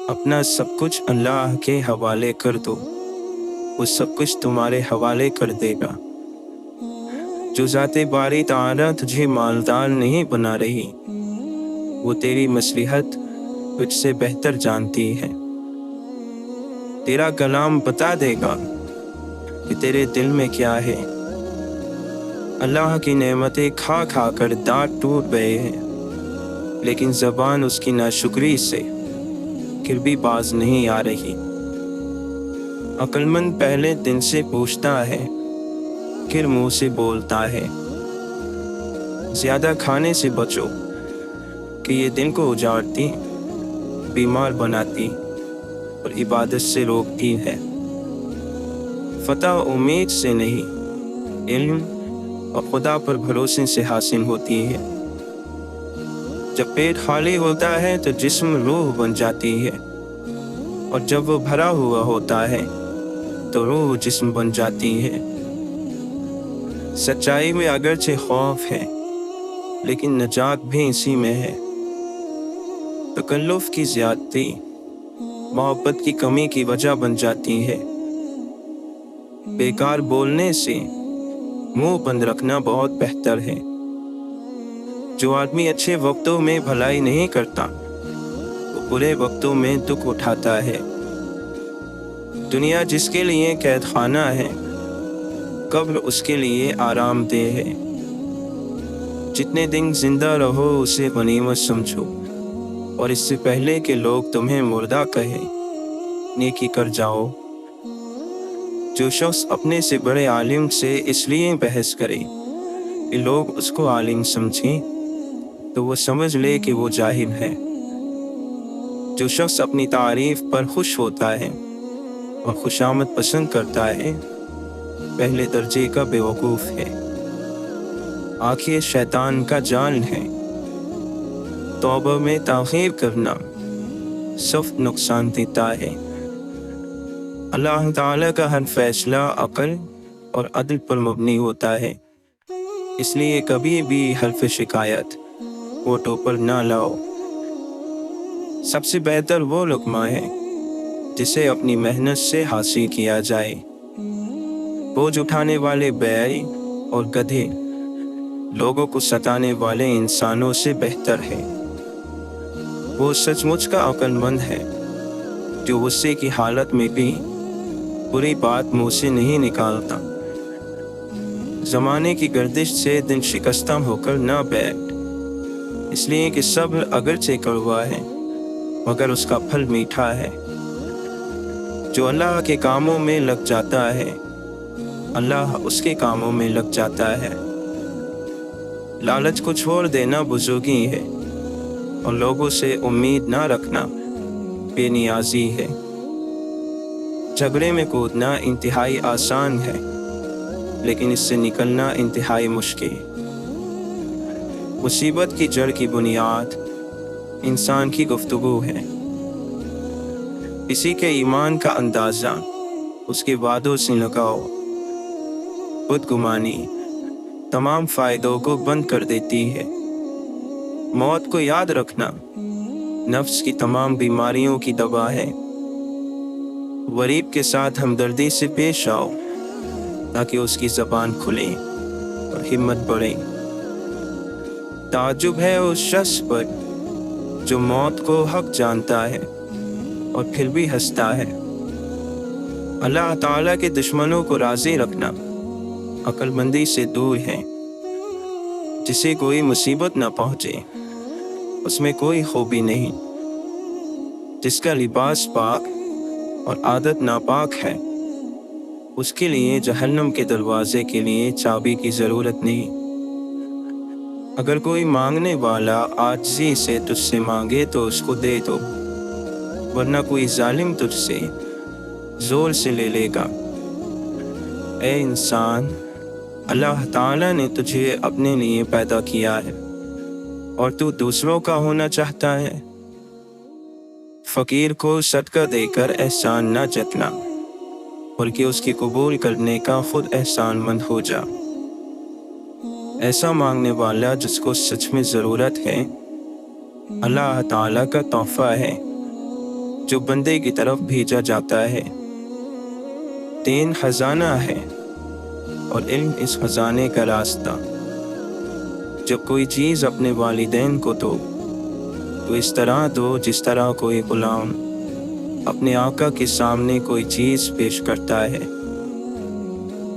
اپنا سب کچھ اللہ کے حوالے کر دو، وہ سب کچھ تمہارے حوالے کر دے گا۔ جو ذات باری تعالیٰ تجھے مالدار نہیں بنا رہی، وہ تیری مصلحت تجھ سے بہتر جانتی ہے۔ تیرا کلام بتا دے گا کہ تیرے دل میں کیا ہے۔ اللہ کی نعمتیں کھا کھا کر دانت ٹوٹ گئے ہیں، لیکن زبان اس کی ناشکری سے پھر بھی باز نہیں آ رہی۔ عقل مند پہلے دل سے پوچھتا ہے، پھر منہ سے بولتا ہے۔ زیادہ کھانے سے بچو کہ یہ دل کو اجاڑتی، بیمار بناتی اور عبادت سے روکتی ہے۔ فتح امید سے نہیں، علم اور خدا پر بھروسے سے حاصل ہوتی ہے۔ جب پیٹ خالی ہوتا ہے تو جسم روح بن جاتی ہے، اور جب وہ بھرا ہوا ہوتا ہے تو روح جسم بن جاتی ہے۔ سچائی میں اگرچہ خوف ہے، لیکن نجات بھی اسی میں ہے۔ تکلف کی زیادتی محبت کی کمی کی وجہ بن جاتی ہے۔ بیکار بولنے سے منہ بند رکھنا بہت بہتر ہے۔ جو آدمی اچھے وقتوں میں بھلائی نہیں کرتا، وہ برے وقتوں میں دکھ اٹھاتا ہے۔ دنیا جس کے لیے قید خانہ ہے، قبر اس کے لیے آرام دہ ہے۔ جتنے دن زندہ رہو اسے غنیمت سمجھو، اور اس سے پہلے کہ لوگ تمہیں مردہ کہیں، نیکی کر جاؤ۔ جو شخص اپنے سے بڑے عالم سے اس لیے بحث کرے کہ لوگ اس کو عالم سمجھیں، تو وہ سمجھ لے کہ وہ جاہل ہے۔ جو شخص اپنی تعریف پر خوش ہوتا ہے اور خوشامد پسند کرتا ہے، پہلے درجے کا بیوقوف ہے۔ آنکھیں شیطان کا جال ہے۔ توبہ میں تاخیر کرنا سخت نقصان دیتا ہے۔ اللہ تعالیٰ کا ہر فیصلہ عقل اور عدل پر مبنی ہوتا ہے، اس لیے کبھی بھی حلف شکایت ووٹوں پر نہ لاؤ۔ سب سے بہتر وہ لقمہ ہے جسے اپنی محنت سے حاصل کیا جائے۔ بوجھ اٹھانے والے بیل اور گدھے لوگوں کو ستانے والے انسانوں سے بہتر ہے۔ وہ سچ مچ کا عقل مند ہے جو غصے کی حالت میں بھی بری بات منہ سے نہیں نکالتا۔ زمانے کی گردش سے دل شکستہ ہو کر نہ بیٹھ، اس لیے کہ صبر اگرچہ کڑوا ہے مگر اس کا پھل میٹھا ہے۔ جو اللہ کے کاموں میں لگ جاتا ہے، اللہ اس کے کاموں میں لگ جاتا ہے۔ لالچ کو چھوڑ دینا بزرگی ہے، اور لوگوں سے امید نہ رکھنا بے نیازی ہے۔ جھگڑے میں کودنا انتہائی آسان ہے، لیکن اس سے نکلنا انتہائی مشکل۔ مصیبت کی جڑ کی بنیاد انسان کی گفتگو ہے۔ کسی کے ایمان کا اندازہ اس کے وعدوں سے لگاؤ۔ بدگمانی تمام فائدوں کو بند کر دیتی ہے۔ موت کو یاد رکھنا نفس کی تمام بیماریوں کی دوا ہے۔ غریب کے ساتھ ہمدردی سے پیش آؤ تاکہ اس کی زبان کھلے اور ہمت بڑھے۔ تعجب ہے اس شخص پر جو موت کو حق جانتا ہے اور پھر بھی ہنستا ہے۔ اللہ تعالیٰ کے دشمنوں کو راضی رکھنا عقل مندی سے دور ہے۔ جسے کوئی مصیبت نہ پہنچے اس میں کوئی خوبی نہیں۔ جس کا لباس پاک اور عادت ناپاک ہے، اس کے لیے جہنم کے دروازے کے لیے چابی کی ضرورت نہیں۔ اگر کوئی مانگنے والا عاجزی سے تجھ سے مانگے تو اس کو دے دو، ورنہ کوئی ظالم تجھ سے زور سے لے لے گا۔ اے انسان، اللہ تعالیٰ نے تجھے اپنے لیے پیدا کیا ہے اور تو دوسروں کا ہونا چاہتا ہے۔ فقیر کو صدقہ دے کر احسان نہ جتلا، بلکہ اس کی قبول کرنے کا خود احسان مند ہو جا۔ ایسا مانگنے والا جس کو سچ میں ضرورت ہے، اللہ تعالیٰ کا تحفہ ہے۔ जो बंदे की तरफ भेजा जाता है। दीन खजाना है और इल्म इस खजाने का रास्ता। जब कोई चीज़ अपने वालिदैन को दो तो इस तरह दो जिस तरह कोई गुलाम अपने आका के सामने कोई चीज़ पेश करता है।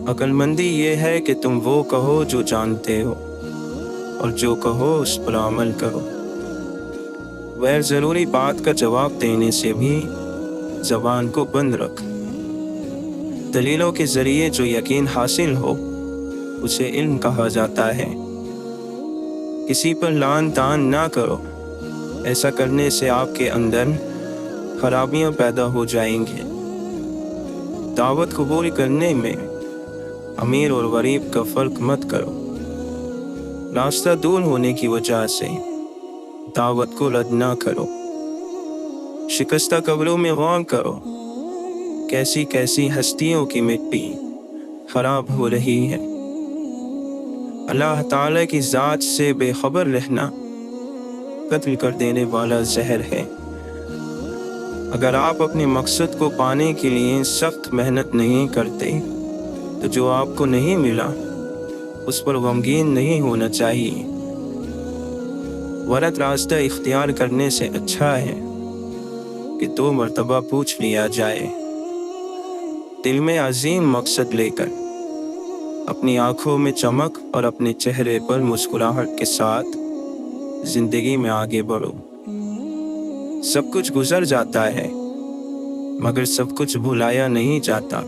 अक्लमंदी ये है कि तुम वो कहो जो जानते हो और जो कहो उस पर अमल करो। गैर ज़रूरी बात का जवाब देने से भी ज़बान को बंद रख। दलीलों के ज़रिए जो यकीन हासिल हो उसे इल्म कहा जाता है। किसी पर लान तान ना करो, ऐसा करने से आपके अंदर खराबियां पैदा हो जाएंगी। दावत कबूल करने में अमीर और गरीब का फ़र्क मत करो। रास्ता दूर होने की वजह से दावत को रद्द ना करो। शिकस्ता कब्रों में गौर करो, कैसी कैसी हस्तियों की मिट्टी खराब हो रही है। अल्लाह ताला की ज़ात से बेखबर रहना कत्ल कर देने वाला जहर है। अगर आप अपने मकसद को पाने के लिए सख्त मेहनत नहीं करते तो जो आपको नहीं मिला उस पर गमगीन नहीं होना चाहिए। गलत रास्ता इख्तियार करने से अच्छा है कि 2 मरतबा पूछ लिया जाए। दिल में अजीम मकसद लेकर अपनी आंखों में चमक और अपने चेहरे पर मुस्कुराहट के साथ जिंदगी में आगे बढ़ो। सब कुछ गुजर जाता है मगर सब कुछ भुलाया नहीं जाता।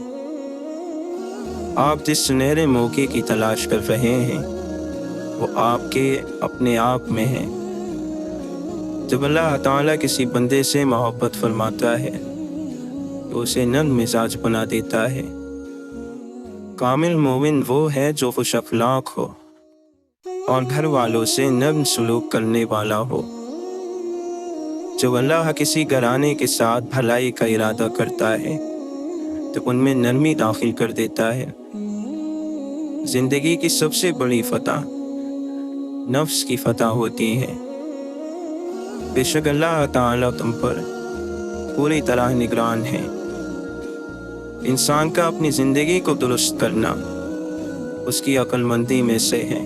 आप जिस सुनहरे मौके की तलाश कर रहे हैं वो आपके अपने आप में है। जब अल्लाह ताला किसी बंदे से मोहब्बत फरमाता है तो उसे नर्म मिजाज बना देता है। कामिल मोमिन वो है जो खुश अखलाक हो और घर वालों से नर्म सलूक करने वाला हो। जब अल्लाह किसी घराने के साथ भलाई का इरादा करता है तो उनमें नरमी दाखिल कर देता है। जिंदगी की सबसे बड़ी फतह नफ्स की फतह होती है। बेशक अल्लाह ताला तुम पर पूरी तरह निगरान है। इंसान का अपनी जिंदगी को दुरुस्त करना उसकी अक्लमंदी में से है।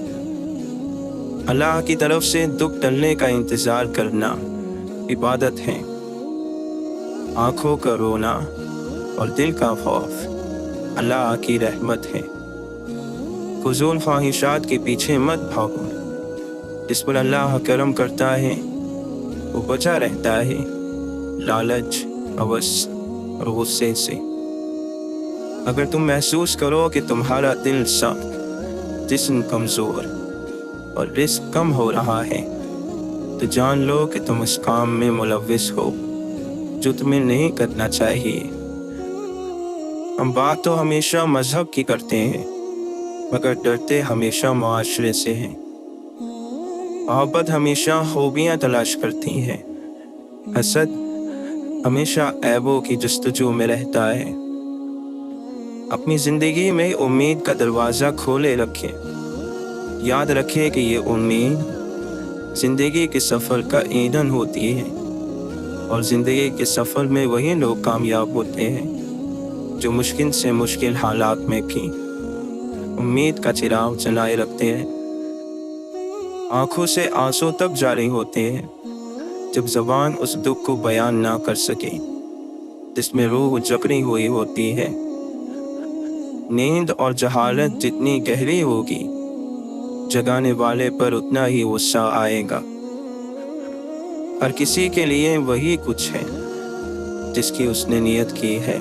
अल्लाह की तरफ से दुख टलने का इंतज़ार करना इबादत है। आँखों का रोना और दिल का खौफ अल्लाह की रहमत है। फुजूल ख्वाहिशात के पीछे मत भागो। जिस पर अल्लाह करम करता है वो बचा रहता है लालच, हवस और गुस्से से। अगर तुम महसूस करो कि तुम्हारा दिल सख्त, जिस्म कमज़ोर और रिस्क कम हो रहा है तो जान लो कि तुम इस काम में मुलव्विस हो जो तुम्हें नहीं करना चाहिए। हम बात तो हमेशा मजहब की करते हैं मगर डरते हमेशा मुआशरे से हैं। मोहब्बत हमेशा खूबियाँ तलाश करती है। हसद हमेशा ऐबों की जस्तजू में रहता है। अपनी ज़िंदगी में उम्मीद का दरवाज़ा खोले रखें। याद रखें कि ये उम्मीद ज़िंदगी के सफ़र का ईंधन होती है और ज़िंदगी के सफ़र में वही लोग कामयाब होते हैं जो मुश्किल से मुश्किल हालात में भी उम्मीद का चिराग जलाए रखते हैं। आँखों से आंसू तब जारी होते हैं जब ज़बान उस दुख को बयान ना कर सके जिसमें रूह जकड़ी हुई होती है। नींद और जहालत जितनी गहरी होगी जगाने वाले पर उतना ही गुस्सा आएगा। हर किसी के लिए वही कुछ है जिसकी उसने नियत की है।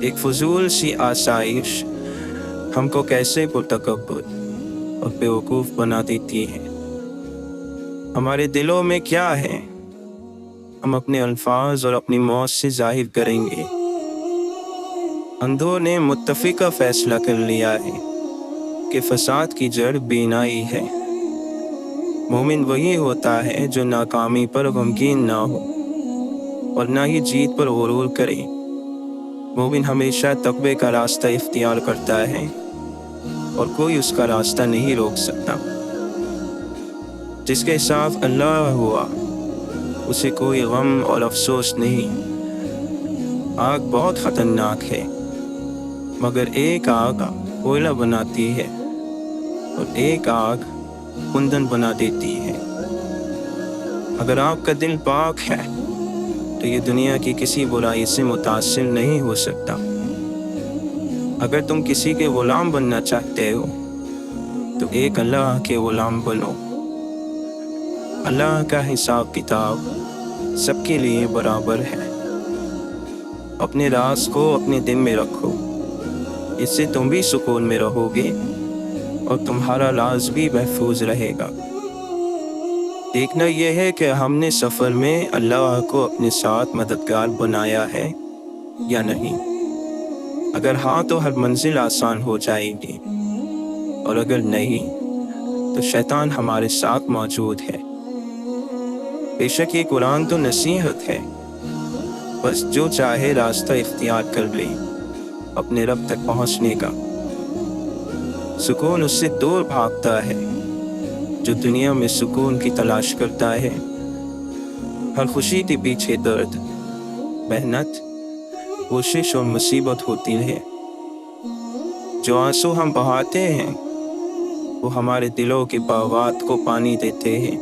एक फजूल सी आसाइश हमको कैसे पुरतकब्बुर और बेवकूफ़ बना देती है। हमारे दिलों में क्या है हम अपने अल्फाज और अपनी मौत से जाहिर करेंगे। अंधों ने मुत्तफ़िका फैसला कर लिया है कि फसाद की जड़ बीनाई है। मोमिन वही होता है जो नाकामी पर गमगीन ना हो और ना ही जीत पर गुरूर करे। मोमिन हमेशा तक़वे का रास्ता इख्तियार करता है और कोई उसका रास्ता नहीं रोक सकता। जिसके साथ अल्लाह हुआ उसे कोई गम और अफसोस नहीं। आग बहुत खतरनाक है, मगर एक आग कोयला बनाती है और एक आग कुंदन बना देती है। अगर आपका दिल पाक है तो ये दुनिया की किसी बुराई से मुतासिर नहीं हो सकता। अगर तुम किसी के गुलाम बनना चाहते हो तो एक अल्लाह के गुलाम बनो। अल्लाह का हिसाब किताब सबके लिए बराबर है। अपने राज को अपने दिल में रखो, इससे तुम भी सुकून में रहोगे और तुम्हारा राज भी महफूज रहेगा। देखना यह है कि हमने सफ़र में अल्लाह को अपने साथ मददगार बनाया है या नहीं। अगर हाँ तो हर मंजिल आसान हो जाएगी, और अगर नहीं तो शैतान हमारे साथ मौजूद है। बेशक ये कुरान तो नसीहत है, बस जो चाहे रास्ता इख्तियार कर ले अपने रब तक पहुंचने का। सुकून उससे दूर भागता है जो दुनिया में सुकून की तलाश करता है। हर खुशी के पीछे दर्द, मेहनत, कोशिश और मुसीबत होती है। जो आंसू हम बहाते हैं वो हमारे दिलों के बहाव को पानी देते हैं।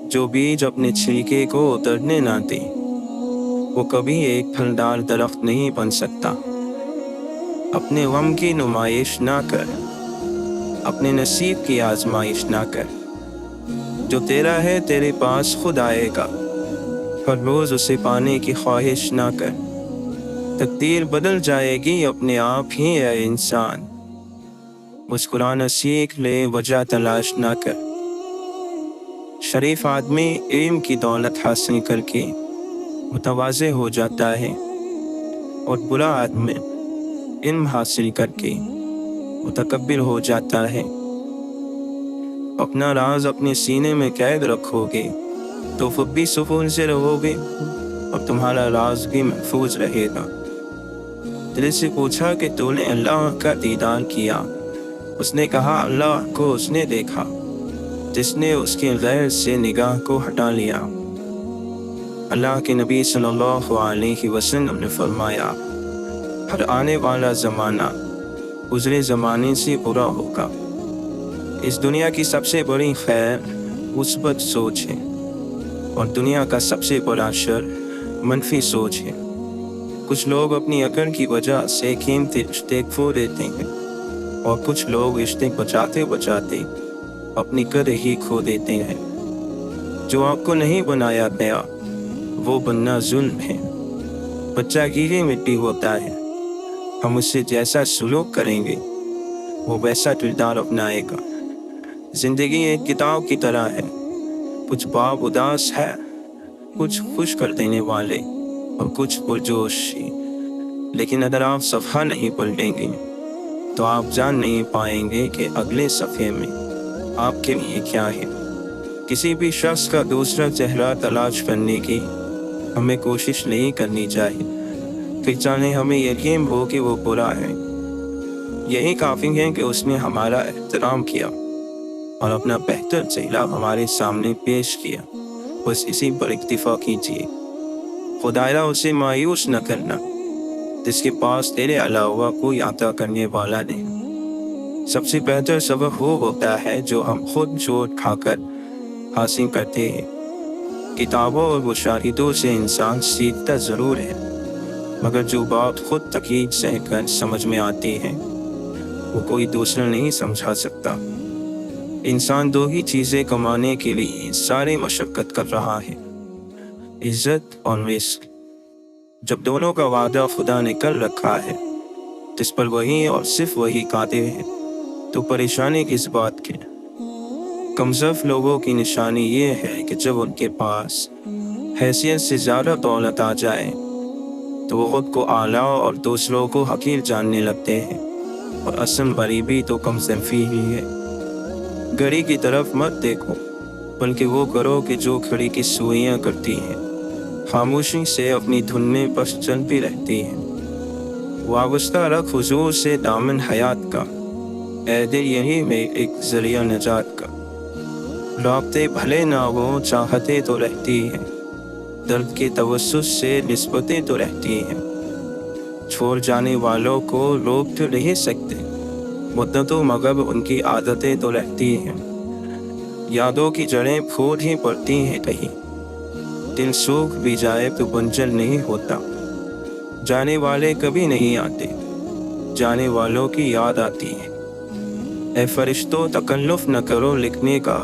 जो बीज अपने छिलके को उतरने ना दे वो कभी एक फलदार दरख्त नहीं बन सकता। अपने गम की नुमाइश ना कर, अपने नसीब की आजमाइश ना कर। जो तेरा है तेरे पास खुद आएगा, हर रोज उसे पाने की ख्वाहिश ना कर। तकदीर बदल जाएगी अपने आप ही है इंसान। मुस्कुराना सीख ले, वजह तलाश ना कर। शरीफ आदमी इल्म की दौलत हासिल करके मुतवाज़े हो जाता है, और बुरा आदमी इल्म हासिल करके मुतकब्बिर हो जाता है। अपना राज अपने सीने में कैद रखोगे तो खुद भी सुकून से रहोगे और तुम्हारा राज भी महफूज रहेगा। दिल से पूछा कि तूने अल्लाह का दीदार किया? उसने कहा, अल्लाह को उसने देखा जिसने उसके गैर से निगाह को हटा लिया। अल्लाह के नबी सल्लल्लाहु अलैहि वसल्लम ने फरमाया, हर आने वाला ज़माना गुज़रे ज़माने से बुरा होगा। इस दुनिया की सबसे बड़ी खैर मुस्बत सोच है, और दुनिया का सबसे बड़ा शर मनफी सोच है। कुछ लोग अपनी अकल की वजह से कीमती रिश्ते खो देते हैं, और कुछ लोग रिश्ते बचाते बचाते अपनी कदर ही खो देते हैं। जो आपको नहीं बनाया गया वो बनना जुल्म है। बच्चा कीड़े मिट्टी होता है, हम उससे जैसा सलूक करेंगे वो वैसा किरदार अपनाएगा। जिंदगी एक किताब की तरह है, कुछ बाब उदास है, कुछ खुश कर देने वाले और कुछ पुरजोश। लेकिन अगर आप सफ़ा नहीं पलटेंगे तो आप जान नहीं पाएंगे कि अगले सफ़े में आपके लिए क्या है। किसी भी शख्स का दूसरा चेहरा तलाश करने की हमें कोशिश नहीं करनी चाहिए, फिर चाहे हमें यकीन हो कि वो बुरा है। यही काफ़ी है कि उसने हमारा एहतराम किया और अपना बेहतर चेहरा हमारे सामने पेश किया। बस इसी पर इक्तिफा कीजिए। खुदारा उसे मायूस न करना जिसके पास तेरे अलावा कोई अता करने वाला नहीं। सबसे बेहतर सबक वो होता है जो हम खुद चोट खाकर हासिल करते हैं। किताबों और मुशाहिदों से इंसान सीखता ज़रूर है, मगर जो बात खुद तकीद सह कर समझ में आती है वो कोई दूसरा नहीं समझा सकता। इंसान दो ही चीज़ें कमाने के लिए सारी मशक्क़त कर रहा है, इज़्ज़त और रिस्क। जब दोनों का वादा खुदा ने कर रखा है जिस पर वही और सिर्फ वही कादिर है, तो परेशानी किस बात की। कमज़ोर लोगों की निशानी ये है कि जब उनके पास हैसियत से ज़्यादा दौलत आ जाए तो वो खुद को आला और दूसरों को हकीर जानने लगते हैं, और असल गरीबी तो कमज़ोरी ही है। घड़ी की तरफ मत देखो, बल्कि वो करो कि जो घड़ी की सुइयाँ करती हैं, खामोशी से अपनी धुन में बस चलती रहती हैं। वाबस्ता रख हुजूर से दामन हयात का, ऐ दिल यही में एक ज़रिया नजात का। रौबते भले ना हो चाहते तो रहती हैं, दर्द के तवस्सुस से निस्बतें तो रहती हैं। छोड़ जाने वालों को रोक तो नहीं सकते, मुद्दतों मगर उनकी आदतें तो रहती हैं। यादों की जड़ें फूट ही पड़ती हैं कहीं, दिल सूख भी जाए तो गुंजल नहीं होता। जाने वाले कभी नहीं आते, जाने वालों की याद आती है। ए फरिश्तों तकल्लुफ न करो लिखने का,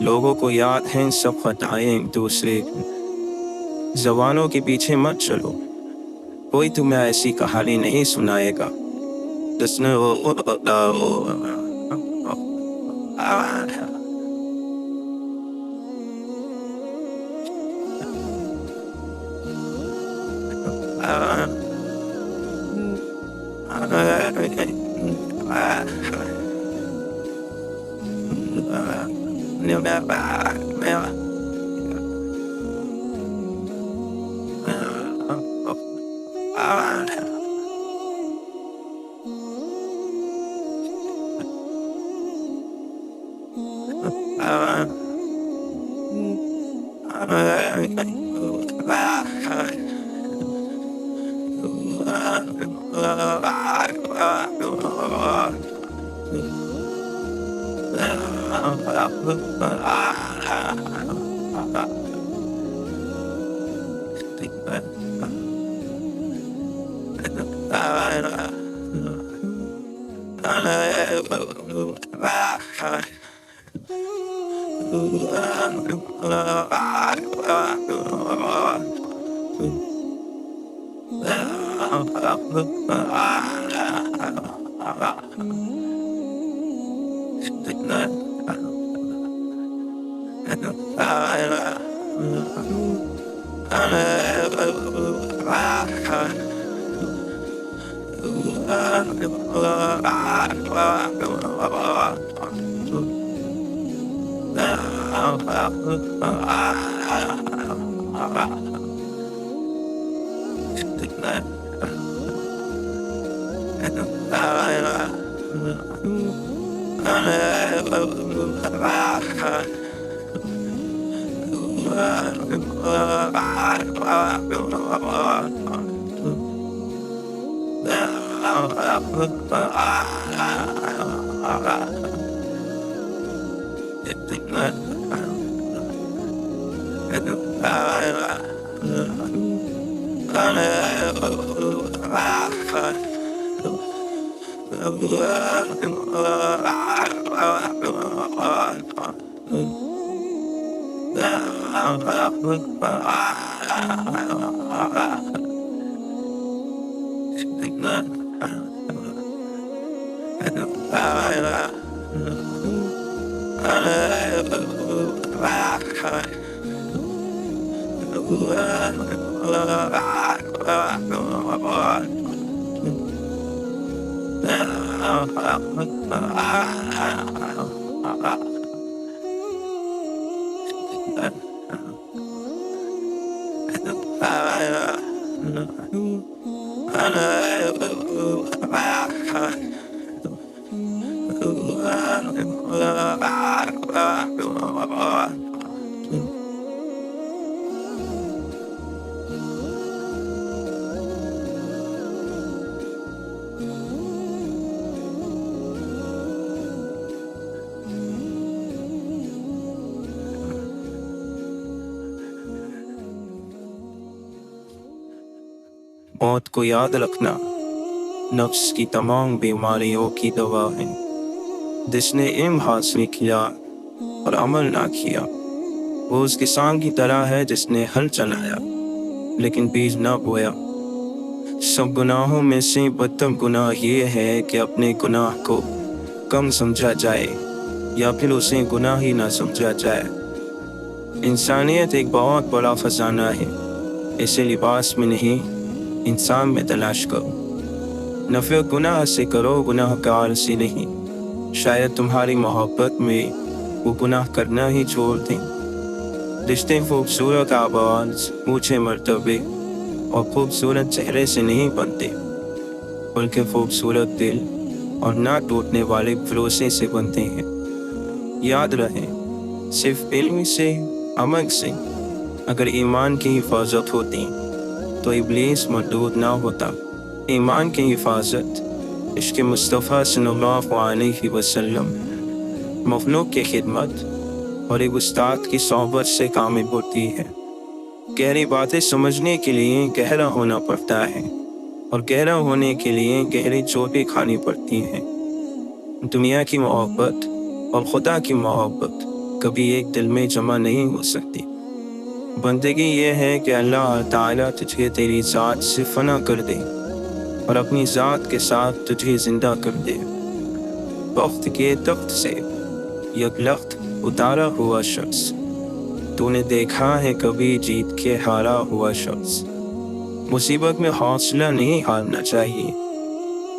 लोगों को याद हैं सब खताएं एक दूसरे की। जवानों के पीछे मत चलो, कोई तुम्हें ऐसी कहानी नहीं सुनाएगा जिसने मौत को याद रखना नफ्स की तमाम बीमारियों की दवा है। जिसने इल्म हासिल किया और अमल ना किया वो उस किसान की तरह है जिसने हल चलाया लेकिन बीज ना बोया। सब गुनाहों में से बदतर गुनाह ये है कि अपने गुनाह को कम समझा जाए या फिर उसे गुनाह ही ना समझा जाए। इंसानियत एक बहुत बड़ा खजाना है, इसे लिबास में नहीं इंसान में तलाश करो। नफरत गुनाह से करो, गुनाहगार से नहीं। शायद तुम्हारी मोहब्बत में वो गुनाह करना ही छोड़ दें। रिश्ते खूबसूरत आवाज, ऊंचे मर्तबे और खूबसूरत चेहरे से नहीं बनते, बल्कि खूबसूरत दिल और ना टूटने वाले भरोसे से बनते हैं। याद रहे, صرف علم سے، عمل سے اگر ایمان کی حفاظت ہوتی تو ابلیس مردود نہ ہوتا۔ ایمان کی حفاظت عشق مصطفیٰ صلی اللہ علیہ وسلم، مخلوق کی خدمت اور ایک استاد کی صحبت سے کامل ہوتی ہے۔ گہری باتیں سمجھنے کے لیے گہرا ہونا پڑتا ہے، اور گہرا ہونے کے لیے گہری چوٹیں کھانی پڑتی ہیں۔ دنیا کی محبت اور خدا کی محبت کبھی ایک دل میں جمع نہیں ہو سکتی۔ بندگی یہ ہے کہ اللہ تعالیٰ تجھے تیری ذات سے فنا کر دے اور اپنی ذات کے ساتھ تجھے زندہ کر دے۔ وقت کے تخت سے یک لخت اتارا ہوا شخص، تو نے دیکھا ہے کبھی جیت کے ہارا ہوا شخص؟ مصیبت میں حوصلہ نہیں ہارنا چاہیے،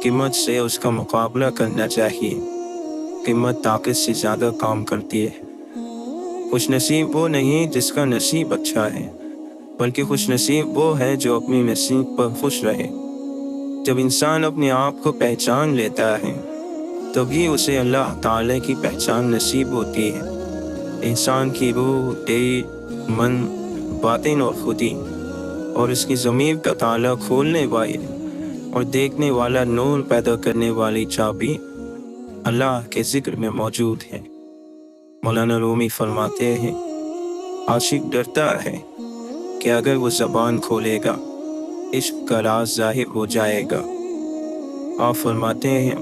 قیمت سے اس کا مقابلہ کرنا چاہیے۔ قیمت طاقت سے زیادہ کام کرتی ہے۔ خوش نصیب وہ نہیں جس کا نصیب اچھا ہے، بلکہ خوش نصیب وہ ہے جو اپنی نصیب پر خوش رہے۔ جب انسان اپنے آپ کو پہچان لیتا ہے تبھی اسے اللہ تعالی کی پہچان نصیب ہوتی ہے۔ انسان کی روح، دل، من، باطن اور خودی اور اس کی ضمیر کا تالا کھولنے والی اور دیکھنے والا نور پیدا کرنے والی چابی اللہ کے ذکر میں موجود ہے۔ مولانا رومی فرماتے ہیں، عاشق ڈرتا ہے کہ اگر وہ زبان کھولے گا عشق کا راز ظاہر ہو جائے گا۔ آپ فرماتے ہیں،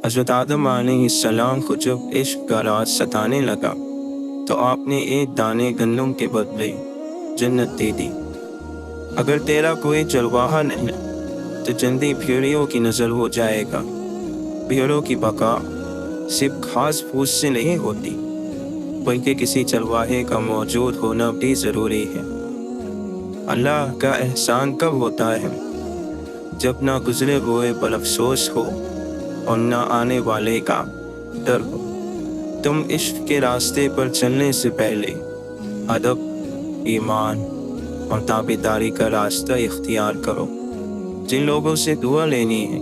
حضرت آدم علیہ السلام کو جب عشق کا راز ستانے لگا تو آپ نے ایک دانے گندم کے بدلے جنت دے دی۔ اگر تیرا کوئی چرواہا نہیں تو جنتی بھیڑیوں کی نظر ہو جائے گا۔ بھیڑوں کی بقا صرف گھاس پھوس سے نہیں ہوتی، بلکہ کسی چرواہے کا موجود ہونا بھی ضروری ہے۔ اللہ کا احسان کب ہوتا ہے؟ جب نہ گزرے ہوئے پر افسوس ہو اور نہ آنے والے کا ڈر ہو۔ تم عشق کے راستے پر چلنے سے پہلے ادب، ایمان اور تابعداری کا راستہ اختیار کرو۔ جن لوگوں سے دعا لینی ہے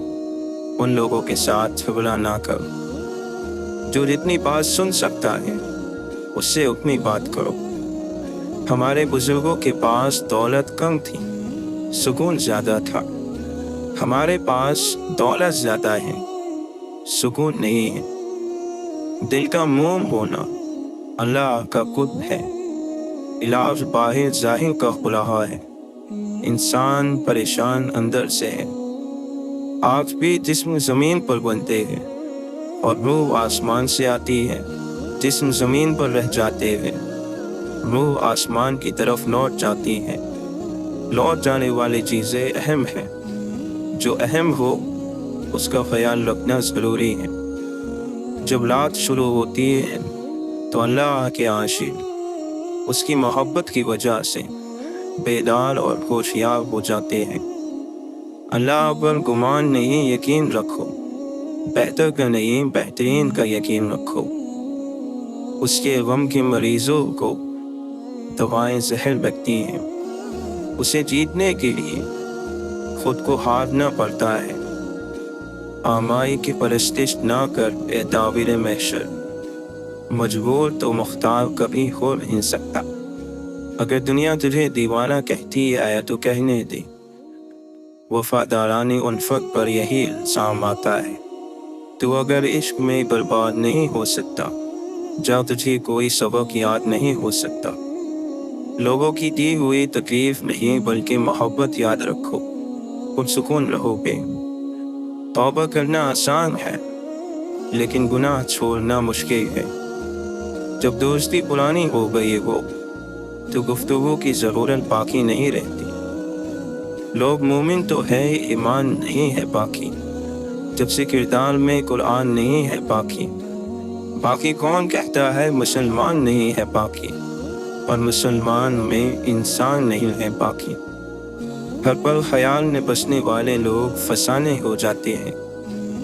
ان لوگوں کے ساتھ جھگڑا نہ کرو۔ جو جتنی بات سن سکتا ہے اس سے اتنی بات کرو۔ ہمارے بزرگوں کے پاس دولت کم تھی، سکون زیادہ تھا۔ ہمارے پاس دولت زیادہ ہے، سکون نہیں ہے۔ دل کا موم ہونا اللہ کا قرب ہے، علاج باہر ظاہر کا خلاہا ہے۔ انسان پریشان اندر سے ہے۔ آج بھی جسم زمین پر بنتے ہیں اور روح آسمان سے آتی ہے۔ جسم زمین پر رہ جاتے ہیں، روح آسمان کی طرف لوٹ جاتی ہے۔ لوٹ جانے والی چیزیں اہم ہیں۔ جو اہم ہو اس کا خیال رکھنا ضروری ہے۔ جب رات شروع ہوتی ہے تو اللہ کے عاشق اس کی محبت کی وجہ سے بیدار اور ہوشیار ہو جاتے ہیں۔ اللہ پر گمان نہیں، یقین رکھو۔ بہتر کا نہیں، بہترین کا یقین رکھو۔ اس کے غم کے مریضوں کو دوائیں زہر لگتی ہیں۔ اسے جیتنے کے لیے خود کو ہارنا پڑتا ہے۔ آمائی کی پرستش نہ کر اے داور محشر، مجبور تو مختار کبھی ہو نہیں سکتا۔ اگر دنیا تجھے دیوانہ کہتی ہے تو کہنے دے، وفاداران انفق پر یہی الزام آتا ہے۔ تو اگر عشق میں برباد نہیں ہو سکتا، جا تجھے کوئی سبق یاد نہیں ہو سکتا۔ لوگوں کی دی ہوئی تکلیف نہیں بلکہ محبت یاد رکھو، پرسکون رہو گے۔ توبہ کرنا آسان ہے لیکن گناہ چھوڑنا مشکل ہے۔ جب دوستی پرانی ہو گئی ہو تو گفتگو کی ضرورت باقی نہیں رہتی۔ لوگ مومن تو ہے، ایمان نہیں ہے باقی، جب سے کردار میں قرآن نہیں ہے باقی۔ باقی کون کہتا ہے مسلمان نہیں ہے باقی، اور مسلمان میں انسان نہیں ہے باقی۔ ہر پل خیال میں بسنے والے لوگ فسانے ہو جاتے ہیں،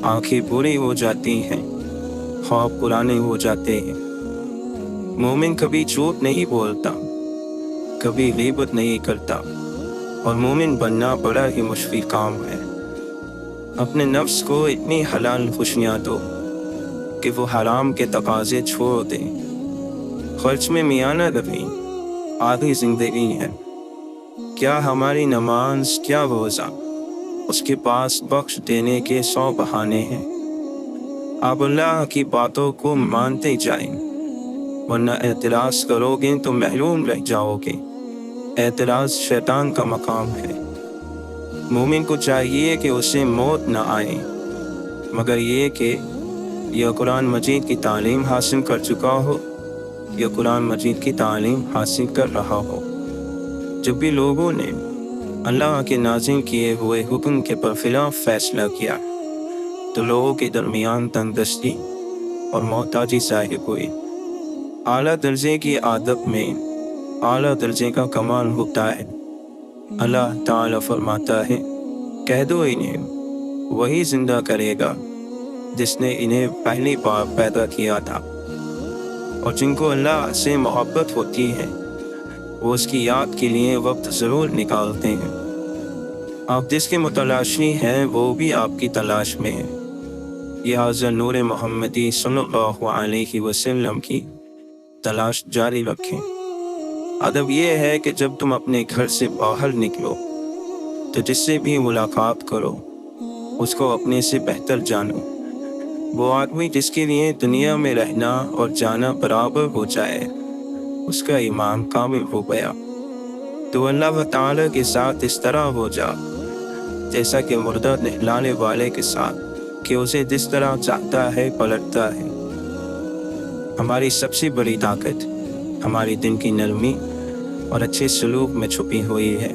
آنکھیں بری ہو جاتی ہیں، خواب پرانے ہو جاتے ہیں۔ مومن کبھی جھوٹ نہیں بولتا، کبھی غیبت نہیں کرتا، اور مومن بننا بڑا ہی مشکل کام ہے۔ اپنے نفس کو اتنی حلال خوشیاں دو کہ وہ حرام کے تقاضے چھوڑ دے۔ खर्च में मियाना रवि आधी जिंदगी है। क्या हमारी नमाज, क्या रोज़ा, उसके पास बख्श देने के 100 बहाने हैं। आप अल्लाह की बातों को मानते जाएं, वरना एतराज़ करोगे तो महरूम रह जाओगे। एतराज़ शैतान का मकाम है। मोमिन को चाहिए कि उसे मौत न आए, मगर ये कि यह कुरान मजीद की तालीम हासिल कर चुका हो या कुरान मजीद की तालीम हासिल कर रहा हो। जब भी लोगों ने अल्लाह के नाज़िल किए हुए हुक्म के बरखिलाफ फैसला किया तो लोगों के दरमियान तंगदस्ती और मोहताजी ज़ाहिर हुई। आला दर्जे की आदब में आला दर्जे का कमाल होता है। अल्लाह ताला फरमाता है, कह दो इन्हें वही जिंदा करेगा जिसने इन्हें पहली बार पैदा किया था। और जिनको अल्लाह से मोहब्बत होती है वो उसकी याद के लिए वक्त ज़रूर निकालते हैं। आप जिसके मुतलाशी हैं वो भी आपकी तलाश में है। यह हज़रत नूर मोहम्मदी सल्लल्लाहु अलैहि वसल्लम की तलाश जारी रखें। अदब यह है कि जब तुम अपने घर से बाहर निकलो तो जिससे भी मुलाकात करो उसको अपने से बेहतर जानो। वो आदमी जिसके लिए दुनिया में रहना और जाना बराबर हो जाए उसका ईमान कामिल हो गया। तो अल्लाह ताला के साथ इस तरह हो जा जैसा कि मुर्दा नहलाने वाले के साथ, कि उसे जिस तरह चाहता है पलटता है। हमारी सबसे बड़ी ताकत हमारी दिल की नरमी और अच्छे सलूक में छुपी हुई है।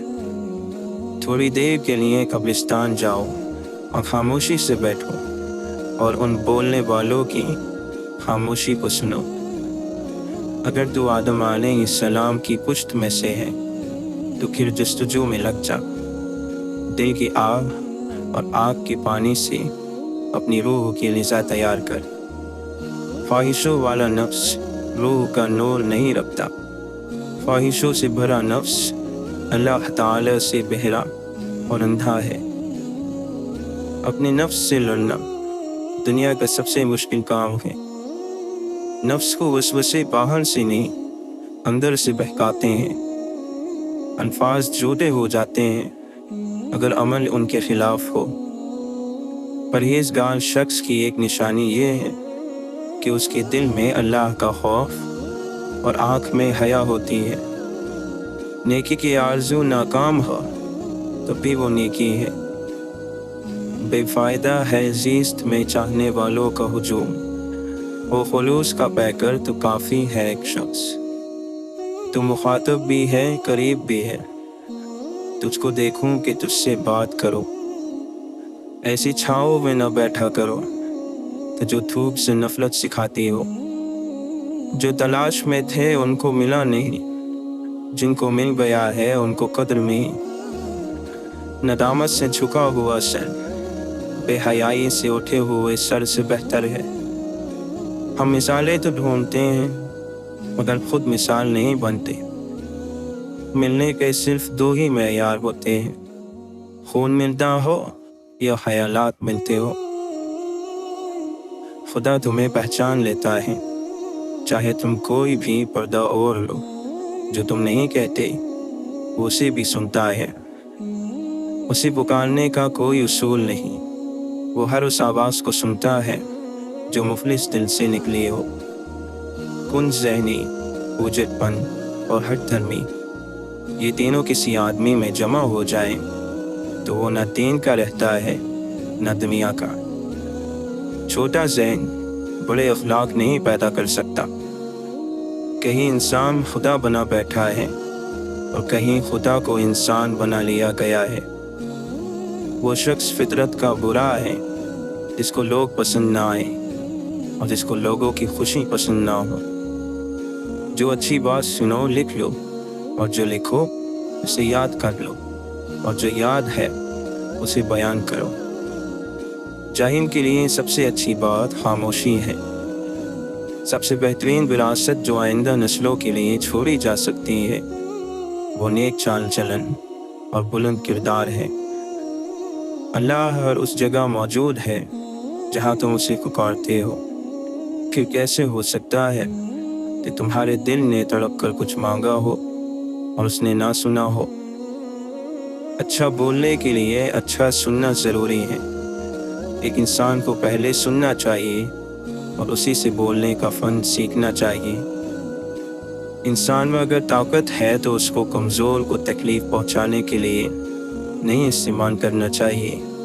थोड़ी देर के लिए कब्रिस्तान जाओ और खामोशी से बैठो और उन बोलने वालों की खामोशी को सुनो। अगर तू आदम अलैहिस्सलाम की पुश्त में से है तो फिर जस्तजू में लग जा। दिल की आग और आग के पानी से अपनी रूह की ग़िज़ा तैयार कर। ख्वाहिशों वाला नफ्स रूह का नूर नहीं रखता। ख्वाहिशों से भरा नफ्स अल्लाह ताला से बहरा और अंधा है। अपने नफ्स से लड़ना दुनिया का सबसे मुश्किल काम है। नफ्स को वसवसे बाहर से नहीं अंदर से बहकाते हैं। अल्फाज झूठे हो जाते हैं अगर अमल उनके खिलाफ हो। परहेज़गार शख्स की एक निशानी ये है कि उसके दिल में अल्लाह का खौफ और आँख में हया होती है। नेकी की आरज़ू नाकाम हो तो भी वो नेकी है। बेफ़ायदा है ज़ीस्त में चाहने वालों का हुजूम, वो खुलूस का पैकर तो काफ़ी है एक शख्स। तू मुखातब भी है करीब भी है, तुझको देखूं कि तुझसे बात करो। ऐसी छाँव में न बैठा करो तो जो धूप से नफरत सिखाती हो। जो तलाश में थे उनको मिला नहीं, जिनको मिल गया है उनको कदर नहीं। नदामत से झुका हुआ सर बेहयाई से उठे हुए सर से बेहतर है। हम मिसालें तो ढूंढते हैं मगर खुद मिसाल नहीं बनते। मिलने के सिर्फ दो ही मेयार होते हैं, खून मिलता हो या ख्यालात मिलते हो। खुदा तुम्हें पहचान लेता है, चाहे तुम कोई भी पर्दा ओढ़ लो। जो तुम नहीं कहते वो उसे भी सुनता है। उसे पुकारने का कोई उसूल नहीं, वो हर उस आवाज़ को सुनता है जो मुफलिस दिल से निकली हो। कुन ज़हनी, उजड़पन और हट धर्मी, ये तीनों किसी आदमी में जमा हो जाए तो वो न दीन का रहता है न दुनिया का। छोटा ज़हन बड़े अखलाक नहीं पैदा कर सकता। कहीं इंसान खुदा बना बैठा है और कहीं खुदा को इंसान बना लिया गया है। वो शख्स फितरत का बुरा है जिसको लोग पसंद ना आए और जिसको लोगों की खुशी पसंद ना हो। जो अच्छी बात सुनो लिख लो और जो लिखो उसे याद कर लो और जो याद है उसे बयान करो। जाहिल के लिए सबसे अच्छी बात खामोशी है। सबसे बेहतरीन विरासत जो आइंदा नस्लों के लिए छोड़ी जा सकती है वो नेक चाल चलन और बुलंद किरदार है। अल्लाह हर उस जगह मौजूद है जहाँ तुम उसे पुकारते हो। फिर कैसे हो सकता है کہ تمہارے دل نے تڑپ کر کچھ مانگا ہو اور اس نے نہ سنا ہو۔ اچھا بولنے کے لیے اچھا سننا ضروری ہے۔ ایک انسان کو پہلے سننا چاہیے اور اسی سے بولنے کا فن سیکھنا چاہیے۔ انسان میں اگر طاقت ہے تو اس کو کمزور کو تکلیف پہنچانے کے لیے نہیں استعمال کرنا چاہیے۔